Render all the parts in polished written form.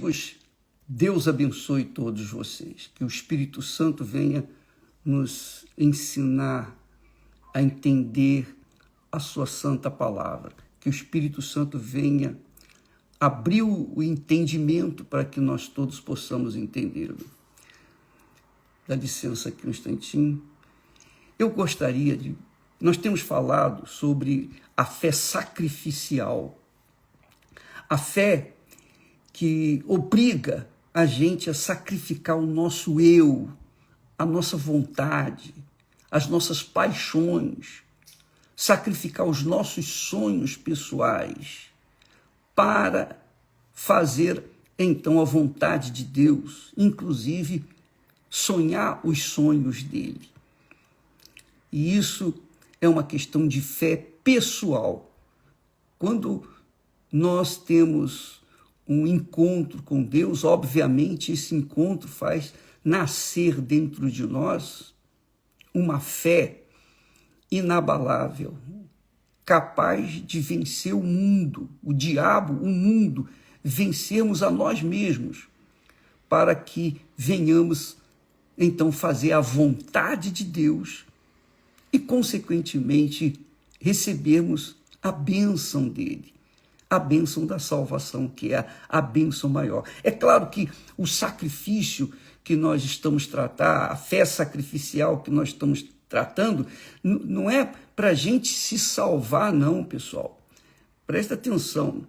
amigos, Deus abençoe todos vocês. Que o Espírito Santo venha nos ensinar a entender a sua santa palavra. Que o Espírito Santo venha abrir o entendimento para que nós todos possamos entendê-lo. Dá licença aqui um instantinho. Eu gostaria de... Nós temos falado sobre a fé sacrificial. A fé que obriga a gente a sacrificar o nosso eu, a nossa vontade, as nossas paixões, sacrificar os nossos sonhos pessoais para fazer, então, a vontade de Deus, inclusive sonhar os sonhos dele. E isso é uma questão de fé pessoal. Quando nós temos um encontro com Deus, obviamente esse encontro faz nascer dentro de nós uma fé inabalável, capaz de vencer o mundo, o diabo, o mundo, vencermos a nós mesmos, para que venhamos, então, fazer a vontade de Deus e, consequentemente, recebermos a bênção dele, a bênção da salvação, que é a bênção maior. É claro que o sacrifício que nós estamos tratando, a fé sacrificial que nós estamos tratando, não é para a gente se salvar, não, pessoal. Presta atenção.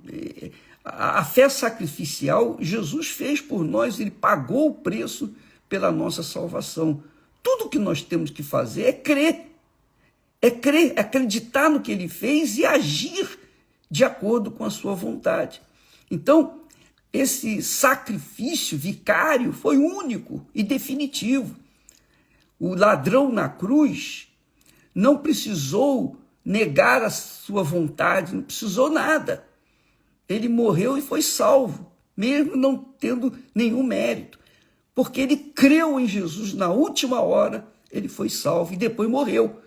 A fé sacrificial, Jesus fez por nós, ele pagou o preço pela nossa salvação. Tudo que nós temos que fazer é crer, acreditar no que ele fez e agir de acordo com a sua vontade. Então, esse sacrifício vicário foi único e definitivo. O ladrão na cruz não precisou negar a sua vontade, não precisou nada. Ele morreu e foi salvo, mesmo não tendo nenhum mérito, porque ele creu em Jesus na última hora, ele foi salvo e depois morreu.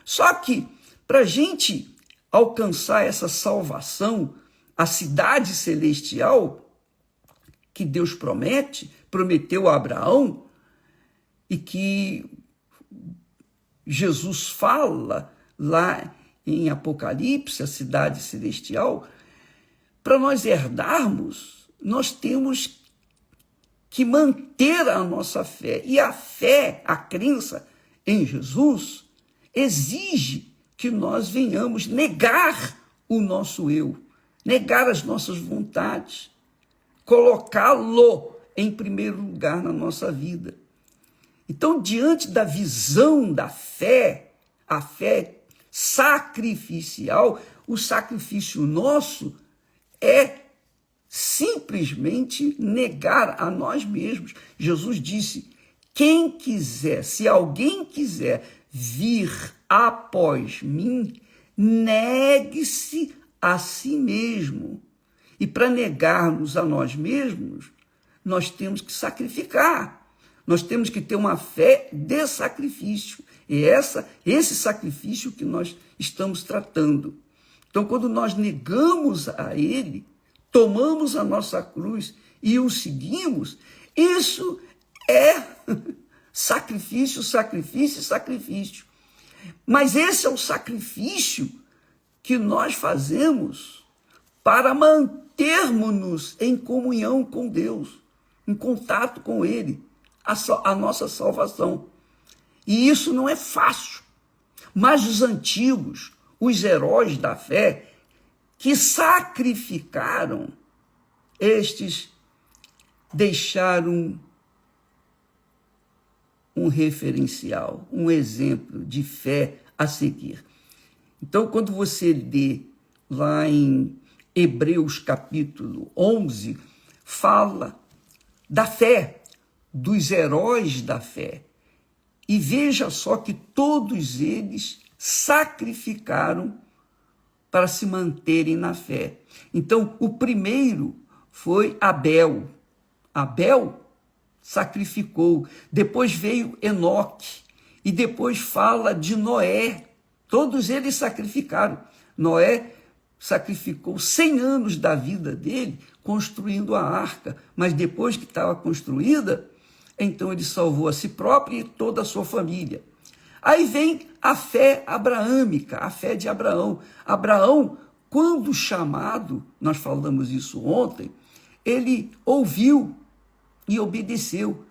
Só que, para a gente alcançar essa salvação, a cidade celestial que Deus prometeu a Abraão, e que Jesus fala lá em Apocalipse, a cidade celestial, para nós herdarmos, nós temos que manter a nossa fé. E a fé, a crença em Jesus, exige que nós venhamos negar o nosso eu, negar as nossas vontades, colocá-lo em primeiro lugar na nossa vida. Então, diante da visão da fé, a fé sacrificial, o sacrifício nosso é simplesmente negar a nós mesmos. Jesus disse: quem quiser, se alguém quiser vir após mim, negue-se a si mesmo. E para negarmos a nós mesmos, nós temos que sacrificar. Nós temos que ter uma fé de sacrifício. E esse sacrifício que nós estamos tratando. Então, quando nós negamos a ele, tomamos a nossa cruz e o seguimos, isso é sacrifício, sacrifício, sacrifício. Mas esse é o sacrifício que nós fazemos para mantermos-nos em comunhão com Deus, em contato com ele, a nossa salvação. E isso não é fácil. Mas os antigos, os heróis da fé, que sacrificaram, estes deixaram um referencial, um exemplo de fé a seguir. Então, quando você lê lá em Hebreus capítulo 11, fala da fé, dos heróis da fé. E veja só que todos eles sacrificaram para se manterem na fé. Então, o primeiro foi Abel. Abel sacrificou. Depois veio Enoque. E depois fala de Noé. Todos eles sacrificaram. Noé sacrificou 100 anos da vida dele construindo a arca, mas depois que estava construída, então ele salvou a si próprio e toda a sua família. Aí vem a fé abraâmica, a fé de Abraão. Abraão, quando chamado, nós falamos isso ontem, ele ouviu e obedeceu.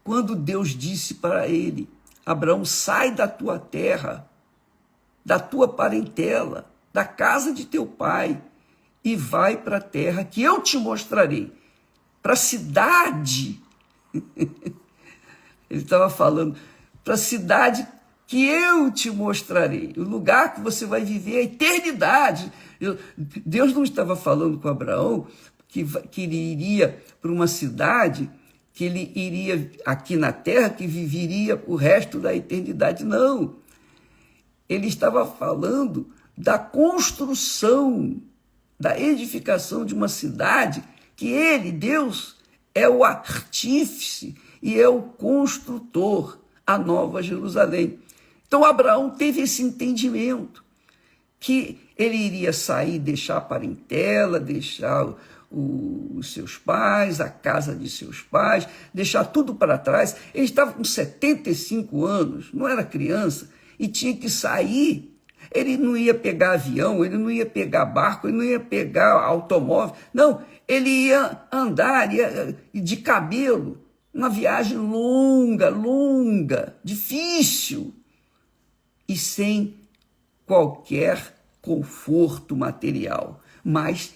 Quando Deus disse para ele: Abraão, sai da tua terra, da tua parentela, da casa de teu pai, e vai para a terra que eu te mostrarei, para a cidade. Ele estava falando, para a cidade que eu te mostrarei, o lugar que você vai viver a eternidade. Deus não estava falando com Abraão que ele iria para uma cidade, que ele iria aqui na terra, que viveria o resto da eternidade. Não. Ele estava falando da construção, da edificação de uma cidade que ele, Deus, é o artífice e é o construtor, a Nova Jerusalém. Então Abraão teve esse entendimento, que ele iria sair, deixar a parentela, deixar os seus pais, a casa de seus pais, deixar tudo para trás. Ele estava com 75 anos, não era criança, e tinha que sair. Ele não ia pegar avião, ele não ia pegar barco, ele não ia pegar automóvel. Não, ele ia andar de camelo, uma viagem longa, difícil, e sem qualquer conforto material. Mas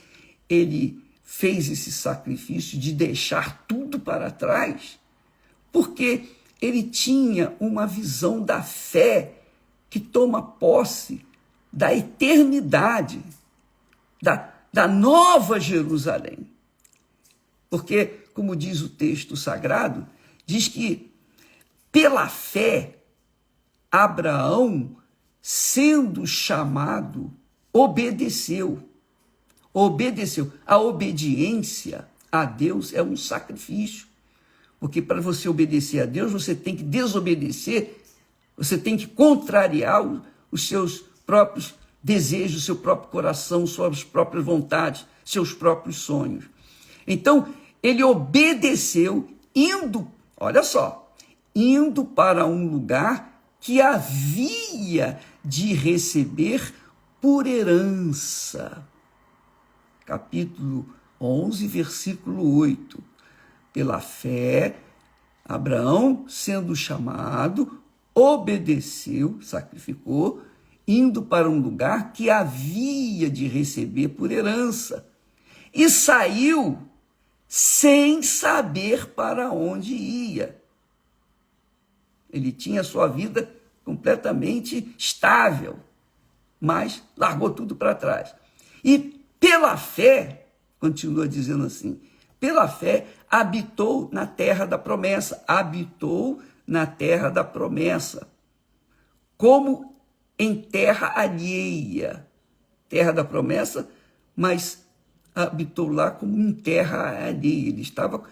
ele fez esse sacrifício de deixar tudo para trás, porque ele tinha uma visão da fé que toma posse da eternidade, da Nova Jerusalém. Porque, como diz o texto sagrado, diz que pela fé, Abraão, sendo chamado, obedeceu. A obediência a Deus é um sacrifício. Porque para você obedecer a Deus, você tem que desobedecer, você tem que contrariar os seus próprios desejos, seu próprio coração, suas próprias vontades, seus próprios sonhos. Então, ele obedeceu, olha só, indo para um lugar que havia de receber por herança. Capítulo 11, versículo 8. Pela fé, Abraão, sendo chamado, obedeceu, sacrificou, indo para um lugar que havia de receber por herança. E saiu sem saber para onde ia. Ele tinha sua vida completamente estável, mas largou tudo para trás. E pela fé, continua dizendo assim, pela fé habitou na terra da promessa, como em terra alheia, terra da promessa, mas habitou lá como em terra alheia. Ele estava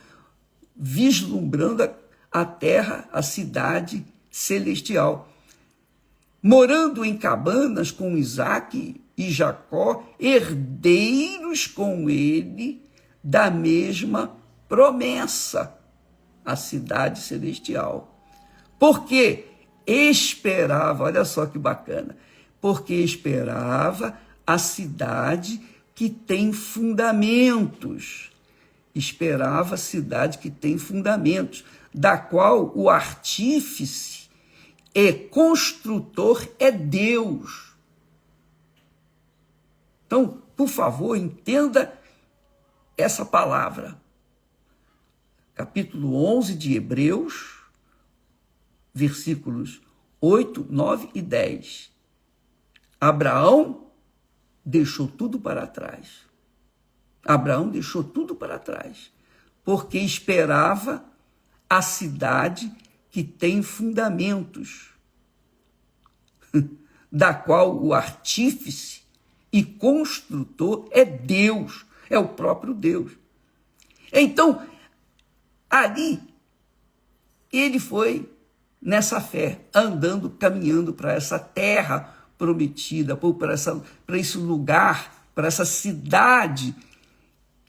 vislumbrando a terra, a cidade celestial, morando em cabanas com Isaque e Jacó, herdeiros com ele da mesma promessa, a cidade celestial. Porque esperava, olha só que bacana, porque esperava a cidade que tem fundamentos. Esperava a cidade que tem fundamentos, da qual o artífice e construtor é Deus. Então, por favor, entenda essa palavra. Capítulo 11 de Hebreus, versículos 8, 9 e 10. Abraão deixou tudo para trás. Abraão deixou tudo para trás, porque esperava a cidade que tem fundamentos, da qual o artífice e construtor é Deus, é o próprio Deus. Então, ali, ele foi nessa fé, andando, caminhando para essa terra prometida, para esse lugar para essa cidade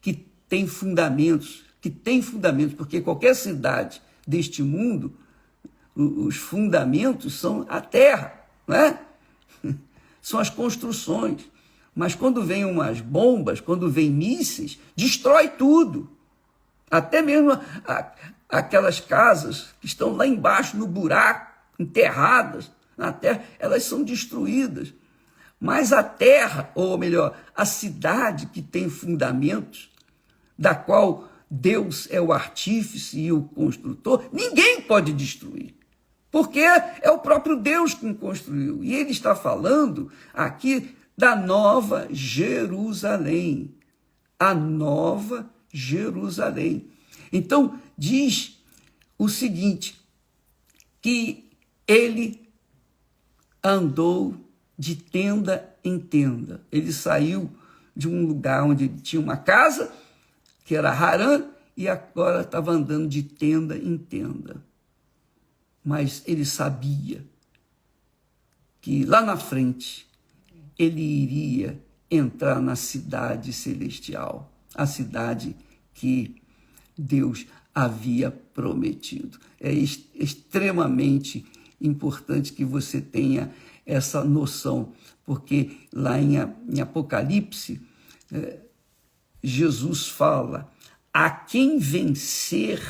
que tem fundamentos, porque qualquer cidade deste mundo, os fundamentos são a terra, não é? São as construções. Mas quando vem umas bombas, quando vem mísseis, destrói tudo. Até mesmo aquelas casas que estão lá embaixo no buraco, enterradas na terra, elas são destruídas. Mas a terra, ou melhor, a cidade que tem fundamentos, da qual Deus é o artífice e o construtor, ninguém pode destruir. Porque é o próprio Deus quem construiu. E ele está falando aqui da Nova Jerusalém. A Nova Jerusalém. Então, diz o seguinte, que ele andou de tenda em tenda. Ele saiu de um lugar onde tinha uma casa, que era Harã, e agora estava andando de tenda em tenda. Mas ele sabia que lá na frente ele iria entrar na cidade celestial, a cidade que Deus havia prometido. É extremamente importante que você tenha essa noção, porque lá em Apocalipse, Jesus fala, a quem vencer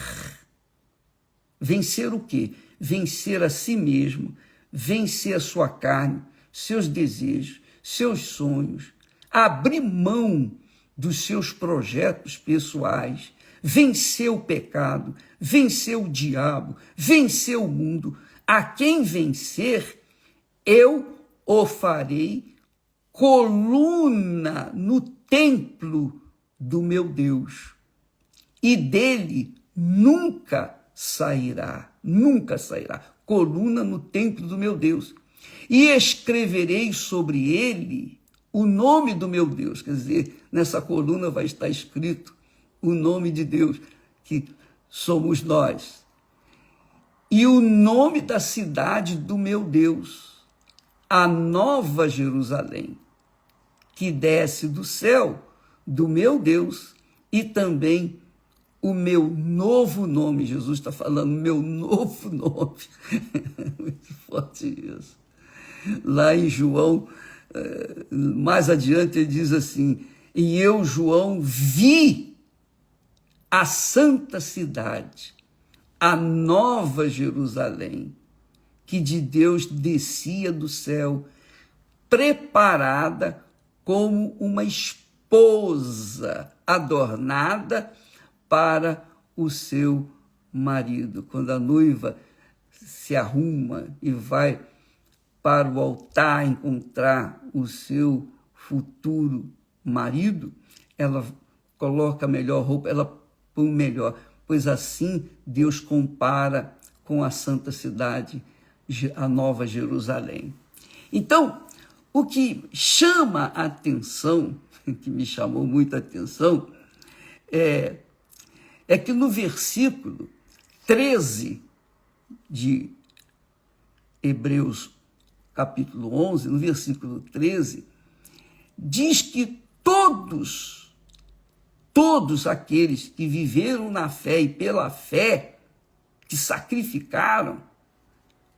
o quê? Vencer a si mesmo, vencer a sua carne, seus desejos, seus sonhos, abrir mão dos seus projetos pessoais, vencer o pecado, vencer o diabo, vencer o mundo. A quem vencer, eu o farei coluna no templo do meu Deus, e dele nunca sairá, coluna no templo do meu Deus, e escreverei sobre ele o nome do meu Deus, quer dizer, nessa coluna vai estar escrito o nome de Deus, que somos nós, e o nome da cidade do meu Deus, a Nova Jerusalém, que desce do céu do meu Deus, e também o meu novo nome. Jesus está falando, meu novo nome. Muito forte isso. Lá em João, mais adiante, ele diz assim, e eu, João, vi a santa cidade, a Nova Jerusalém, que de Deus descia do céu, preparada como uma esposa adornada para o seu marido. Quando a noiva se arruma e vai para o altar encontrar o seu futuro marido, ela coloca a melhor roupa, ela põe melhor, pois assim Deus compara com a santa cidade, a Nova Jerusalém. Então, o que chama a atenção, que me chamou muita atenção, é que no versículo 13 de Hebreus, capítulo 11, no versículo 13, diz que todos aqueles que viveram na fé e pela fé, que sacrificaram,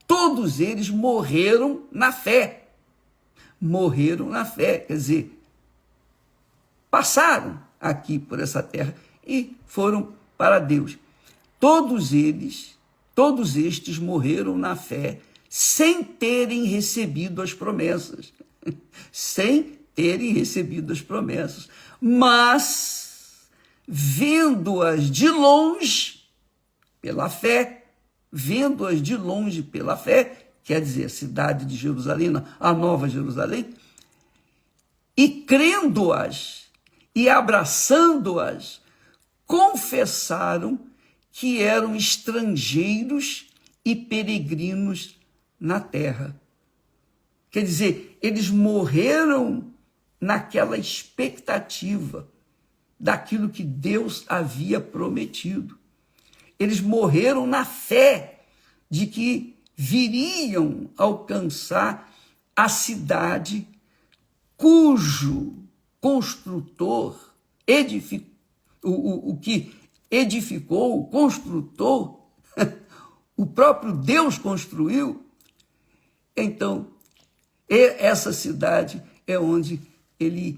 todos eles morreram na fé. Morreram na fé, quer dizer, passaram aqui por essa terra e foram para Deus. Todos estes morreram na fé, sem terem recebido as promessas. Sem terem recebido as promessas. Mas, vendo-as de longe, pela fé, quer dizer, a cidade de Jerusalém, a Nova Jerusalém, e crendo-as e abraçando-as, confessaram que eram estrangeiros e peregrinos na terra. Quer dizer, eles morreram naquela expectativa daquilo que Deus havia prometido. Eles morreram na fé de que viriam alcançar a cidade cujo construtor, o que edificou, o construtor, o próprio Deus construiu, então essa cidade é onde eles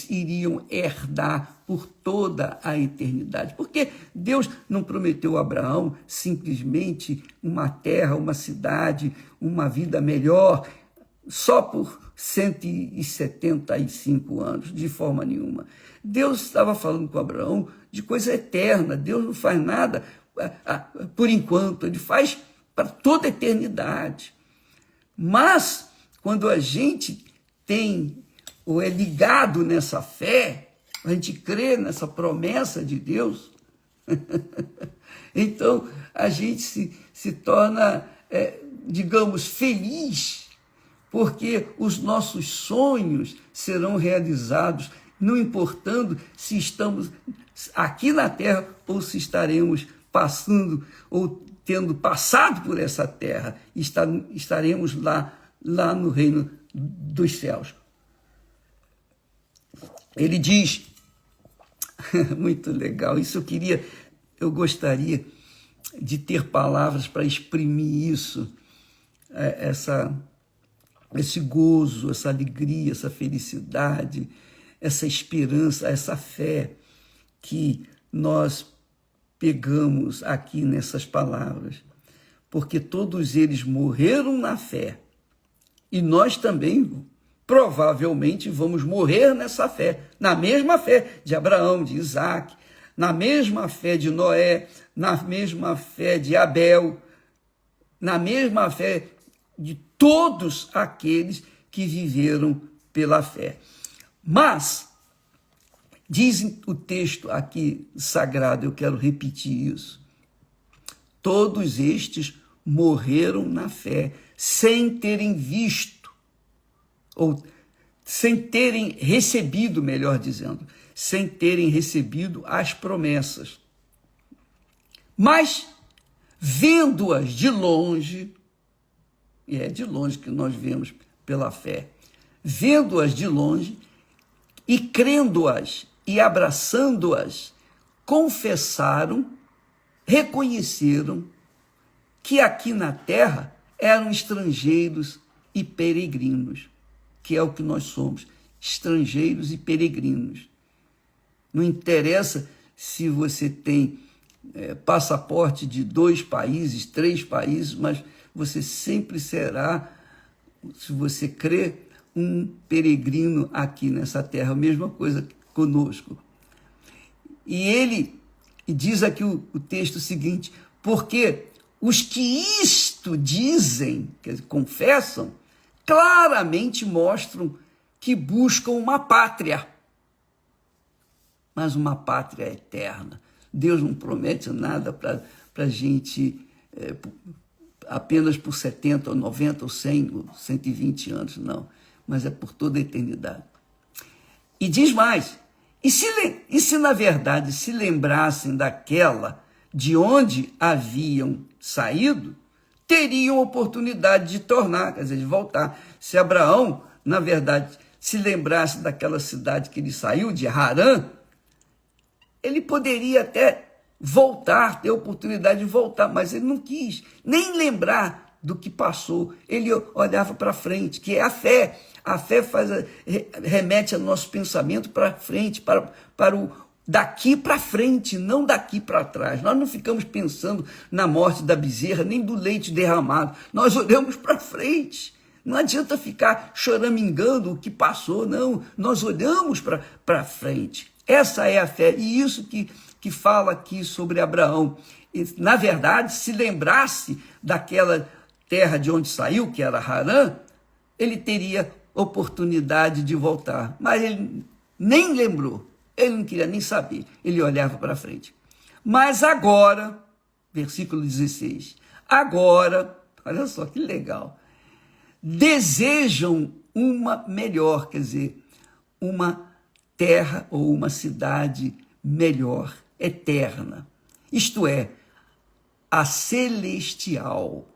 iriam herdar por toda a eternidade. Porque Deus não prometeu a Abraão simplesmente uma terra, uma cidade, uma vida melhor, só por 175 anos, de forma nenhuma. Deus estava falando com Abraão de coisa eterna. Deus não faz nada por enquanto, ele faz para toda a eternidade. Mas, quando a gente tem ou é ligado nessa fé, a gente crê nessa promessa de Deus, então a gente se torna, digamos, feliz, porque os nossos sonhos serão realizados, não importando se estamos aqui na terra ou se estaremos passando ou tendo passado por essa terra, estaremos lá no reino dos céus. Ele diz, muito legal, eu gostaria de ter palavras para exprimir isso, esse gozo, essa alegria, essa felicidade, essa esperança, essa fé que nós pegamos aqui nessas palavras, porque todos eles morreram na fé, e nós também provavelmente vamos morrer nessa fé, na mesma fé de Abraão, de Isaac, na mesma fé de Noé, na mesma fé de Abel, na mesma fé de todos aqueles que viveram pela fé. Mas, diz o texto aqui sagrado, eu quero repetir isso, todos estes morreram na fé, sem terem visto, ou sem terem recebido, melhor dizendo, sem terem recebido as promessas. Mas, vendo-as de longe, e é de longe que nós vemos pela fé, vendo-as de longe e crendo-as e abraçando-as, confessaram, reconheceram que aqui na terra eram estrangeiros e peregrinos, que é o que nós somos, estrangeiros e peregrinos. Não interessa se você tem passaporte de 2 países, 3 países, mas você sempre será, se você crê, um peregrino aqui nessa terra. A mesma coisa conosco. E ele diz aqui o texto seguinte, porque os que isto dizem, quer dizer, confessam, claramente mostram que buscam uma pátria, mas uma pátria eterna. Deus não promete nada para a gente apenas por 70, ou 90, ou 100, ou 120 anos, não, mas é por toda a eternidade. E diz mais, e se na verdade se lembrassem daquela de onde haviam saído, teriam oportunidade de tornar, quer dizer, de voltar. Se Abraão, na verdade, se lembrasse daquela cidade que ele saiu, de Harã, ele poderia até voltar, ter oportunidade de voltar, mas ele não quis nem lembrar do que passou. Ele olhava para frente, que é a fé. A fé remete ao nosso pensamento para frente, para o daqui para frente, não daqui para trás. Nós não ficamos pensando na morte da bezerra, nem do leite derramado. Nós olhamos para frente. Não adianta ficar choramingando o que passou, não. Nós olhamos para frente. Essa é a fé. E isso que fala aqui sobre Abraão. E, na verdade, se lembrasse daquela terra de onde saiu, que era Harã, ele teria oportunidade de voltar. Mas ele nem lembrou. Ele não queria nem saber, ele olhava para frente. Mas agora, versículo 16, agora, olha só que legal, desejam uma melhor, quer dizer, uma terra ou uma cidade melhor, eterna. Isto é, a celestial.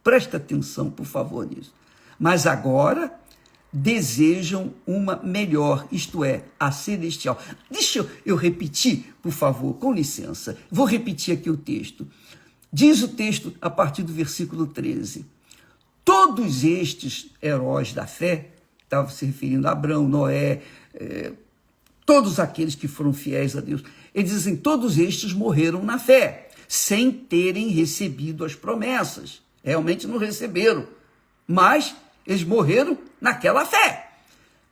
Presta atenção, por favor, nisso. Mas agora desejam uma melhor, isto é, a celestial. Deixa eu repetir, por favor, com licença. Vou repetir aqui o texto. Diz o texto a partir do versículo 13. Todos estes heróis da fé, estava se referindo a Abraão, Noé, todos aqueles que foram fiéis a Deus, eles dizem, todos estes morreram na fé, sem terem recebido as promessas. Realmente não receberam, mas eles morreram naquela fé.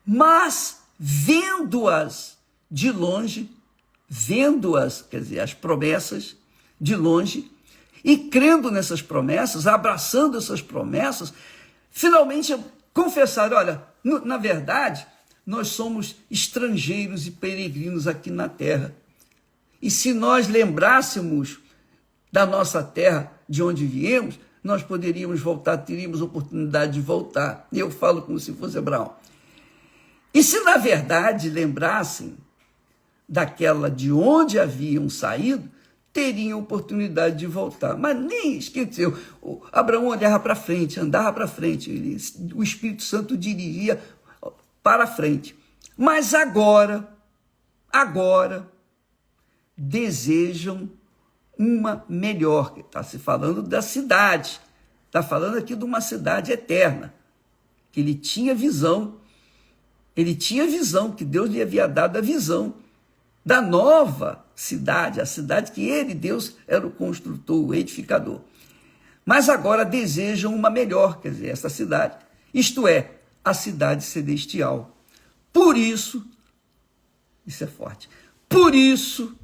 Mas, vendo-as de longe, quer dizer, as promessas de longe, e crendo nessas promessas, abraçando essas promessas, finalmente confessaram, olha, na verdade, nós somos estrangeiros e peregrinos aqui na terra. E se nós lembrássemos da nossa terra, de onde viemos, nós poderíamos voltar, teríamos oportunidade de voltar. E eu falo como se fosse Abraão. E se na verdade lembrassem daquela de onde haviam saído, teriam oportunidade de voltar. Mas nem esqueceu. Abraão olhava para frente, andava para frente. O Espírito Santo dirigia para frente. Mas agora, desejam uma melhor. Está se falando da cidade. Está falando aqui de uma cidade eterna. Que ele tinha visão. Ele tinha visão, que Deus lhe havia dado a visão da nova cidade, a cidade que ele, Deus, era o construtor, o edificador. Mas agora desejam uma melhor, quer dizer, essa cidade. Isto é, a cidade celestial. Por isso é forte, por isso,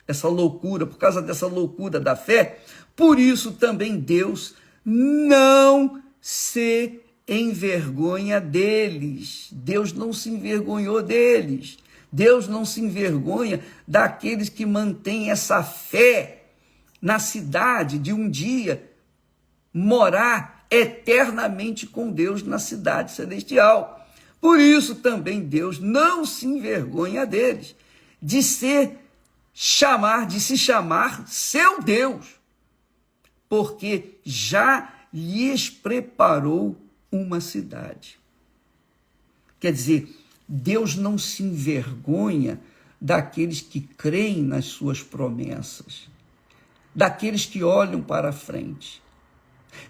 essa loucura, por causa dessa loucura da fé, por isso também Deus não se envergonha deles. Deus não se envergonhou deles. Deus não se envergonha daqueles que mantêm essa fé na cidade de um dia morar eternamente com Deus na cidade celestial. Por isso também Deus não se envergonha deles, de se chamar seu Deus, porque já lhes preparou uma cidade. Quer dizer, Deus não se envergonha daqueles que creem nas suas promessas, daqueles que olham para frente.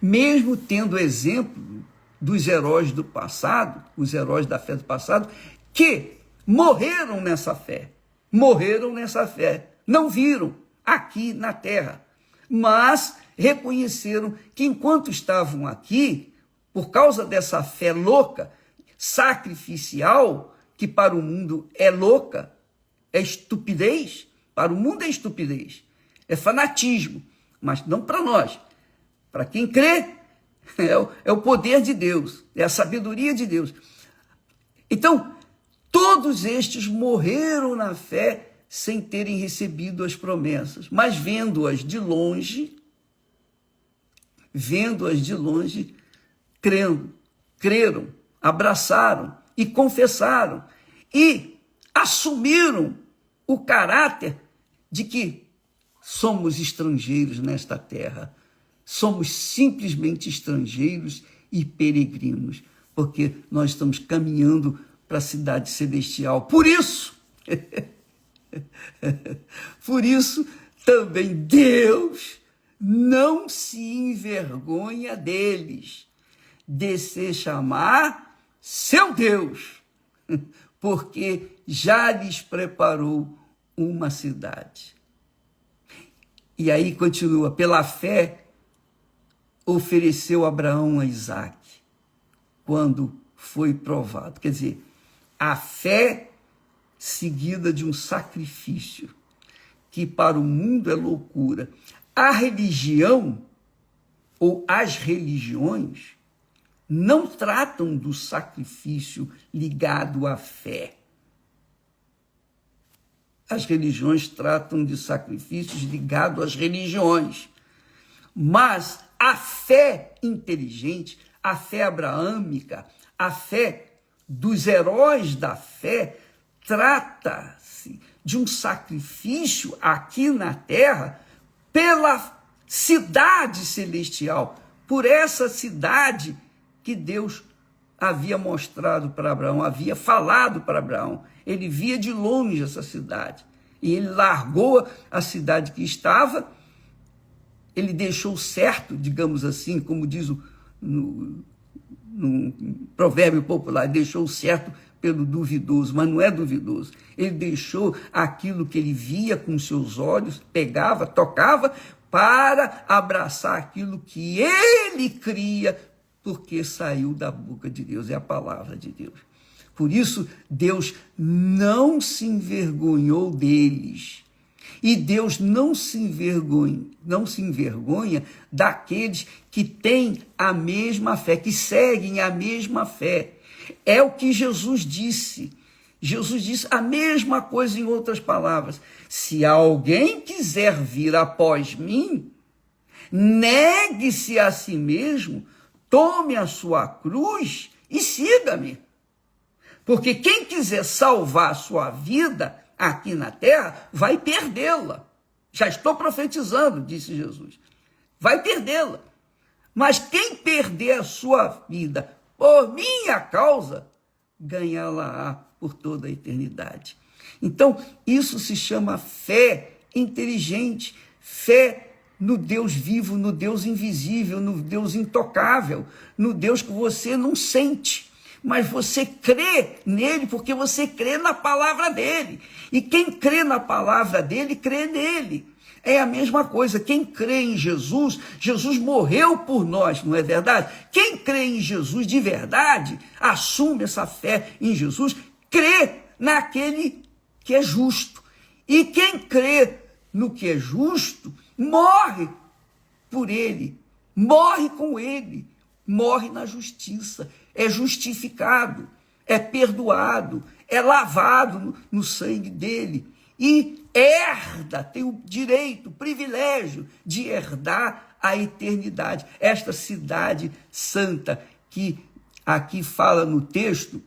Mesmo tendo exemplo dos heróis do passado, os heróis da fé do passado, que morreram nessa fé, não viram aqui na terra, mas reconheceram que enquanto estavam aqui, por causa dessa fé louca, sacrificial, que para o mundo é louca, é estupidez, para o mundo é estupidez, é fanatismo, mas não para nós. Para quem crê, é o poder de Deus, é a sabedoria de Deus. Então, todos estes morreram na fé sem terem recebido as promessas, mas vendo-as de longe, creram, abraçaram e confessaram e assumiram o caráter de que somos estrangeiros nesta terra, somos simplesmente estrangeiros e peregrinos, porque nós estamos caminhando para a cidade celestial. Por isso também Deus não se envergonha deles, de se chamar seu Deus, porque já lhes preparou uma cidade. E aí continua, pela fé ofereceu Abraão a Isaque, quando foi provado. Quer dizer, a fé seguida de um sacrifício, que para o mundo é loucura. A religião, ou as religiões, não tratam do sacrifício ligado à fé. As religiões tratam de sacrifícios ligados às religiões. Mas a fé inteligente, a fé abraâmica, a fé dos heróis da fé, trata-se de um sacrifício aqui na terra pela cidade celestial, por essa cidade que Deus havia mostrado para Abraão, havia falado para Abraão. Ele via de longe essa cidade. E ele largou a cidade que estava, ele deixou certo, digamos assim, como diz no provérbio popular, deixou certo pelo duvidoso, mas não é duvidoso. Ele deixou aquilo que ele via com seus olhos, pegava, tocava, para abraçar aquilo que ele cria, porque saiu da boca de Deus, é a palavra de Deus. Por isso, Deus não se envergonhou deles. E Deus não se envergonha daqueles que têm a mesma fé, que seguem a mesma fé. É o que Jesus disse. Jesus disse a mesma coisa em outras palavras. Se alguém quiser vir após mim, negue-se a si mesmo, tome a sua cruz e siga-me. Porque quem quiser salvar a sua vida aqui na terra, vai perdê-la. Já estou profetizando, disse Jesus. Vai perdê-la. Mas quem perder a sua vida por minha causa, ganhá-la-á por toda a eternidade. Então, isso se chama fé inteligente, fé no Deus vivo, no Deus invisível, no Deus intocável, no Deus que você não sente, mas você crê nele porque você crê na palavra dele. E quem crê na palavra dele, crê nele. É a mesma coisa, quem crê em Jesus, Jesus morreu por nós, não é verdade? Quem crê em Jesus de verdade, assume essa fé em Jesus, crê naquele que é justo. E quem crê no que é justo, morre por ele, morre com ele, morre na justiça, é justificado, é perdoado, é lavado no sangue dele e herda, tem o direito, o privilégio de herdar a eternidade. Esta cidade santa que aqui fala no texto,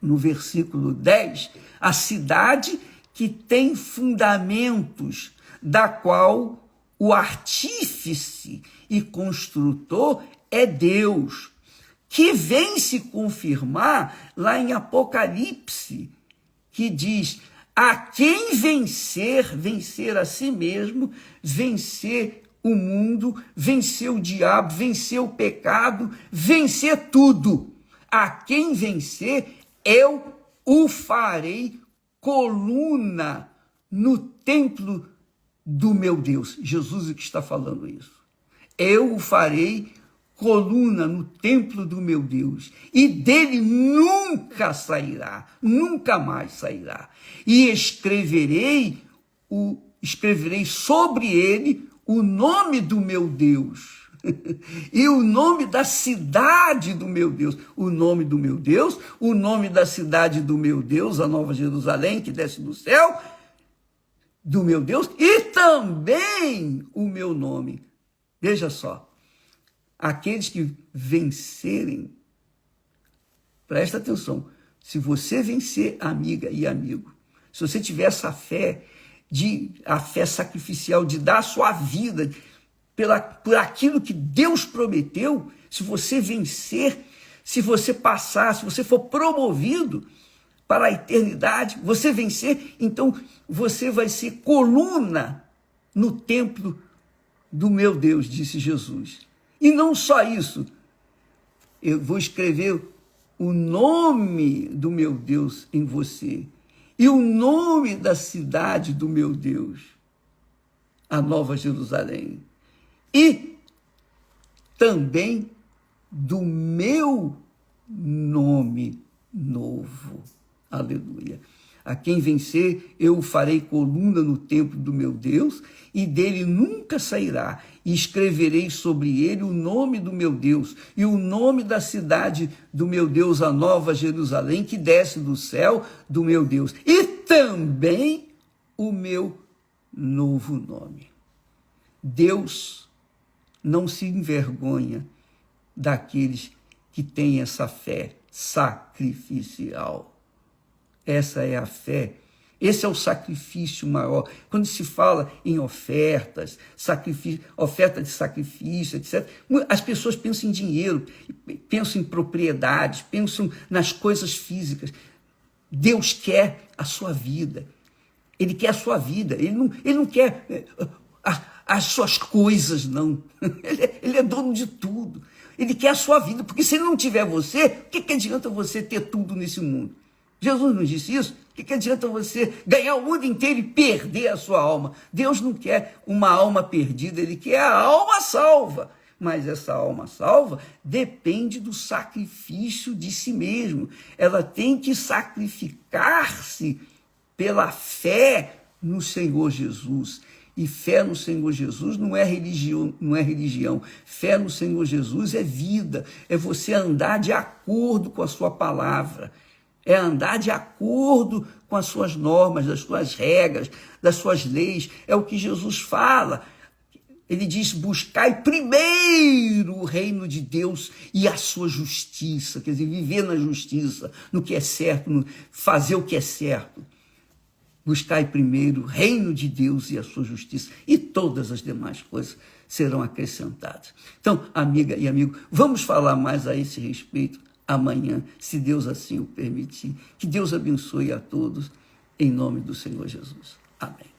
no versículo 10, a cidade que tem fundamentos, da qual o artífice e construtor é Deus, que vem se confirmar lá em Apocalipse, que diz: a quem vencer a si mesmo, vencer o mundo, vencer o diabo, vencer o pecado, vencer tudo. A quem vencer, eu o farei coluna no templo do meu Deus. Jesus é que está falando isso. Eu o farei coluna no templo do meu Deus, e dele nunca sairá, nunca mais sairá. E escreverei sobre ele o nome do meu Deus, e o nome da cidade do meu Deus, o nome do meu Deus, o nome da cidade do meu Deus, a Nova Jerusalém, que desce do céu, do meu Deus, e também o meu nome. Veja só, aqueles que vencerem, presta atenção, se você vencer, amiga e amigo, se você tiver essa fé, a fé sacrificial de dar a sua vida por aquilo que Deus prometeu, se você vencer, se você passar, se você for promovido para a eternidade, você vencer, então você vai ser coluna no templo do meu Deus, disse Jesus. E não só isso, eu vou escrever o nome do meu Deus em você, e o nome da cidade do meu Deus, a Nova Jerusalém, e também do meu nome novo. Aleluia. A quem vencer, eu o farei coluna no templo do meu Deus, e dele nunca sairá. E escreverei sobre ele o nome do meu Deus, e o nome da cidade do meu Deus, a Nova Jerusalém, que desce do céu do meu Deus. E também o meu novo nome. Deus não se envergonha daqueles que têm essa fé sacrificial. Essa é a fé Esse é o sacrifício maior. Quando se fala em ofertas, oferta de sacrifício, etc., as pessoas pensam em dinheiro, pensam em propriedades, pensam nas coisas físicas. Deus quer a sua vida. Ele quer a sua vida. Ele não quer as suas coisas, não. Ele é dono de tudo. Ele quer a sua vida, porque se ele não tiver você, o que adianta você ter tudo nesse mundo? Jesus nos disse isso. O que adianta você ganhar o mundo inteiro e perder a sua alma? Deus não quer uma alma perdida, ele quer a alma salva. Mas essa alma salva depende do sacrifício de si mesmo. Ela tem que sacrificar-se pela fé no Senhor Jesus. E fé no Senhor Jesus não é religião. Fé no Senhor Jesus é vida. É você andar de acordo com a sua palavra. É andar de acordo com as suas normas, das suas regras, das suas leis. É o que Jesus fala. Ele diz, buscai primeiro o reino de Deus e a sua justiça. Quer dizer, viver na justiça, no que é certo, fazer o que é certo. Buscai primeiro o reino de Deus e a sua justiça, e todas as demais coisas serão acrescentadas. Então, amiga e amigo, vamos falar mais a esse respeito amanhã, se Deus assim o permitir. Que Deus abençoe a todos, em nome do Senhor Jesus. Amém.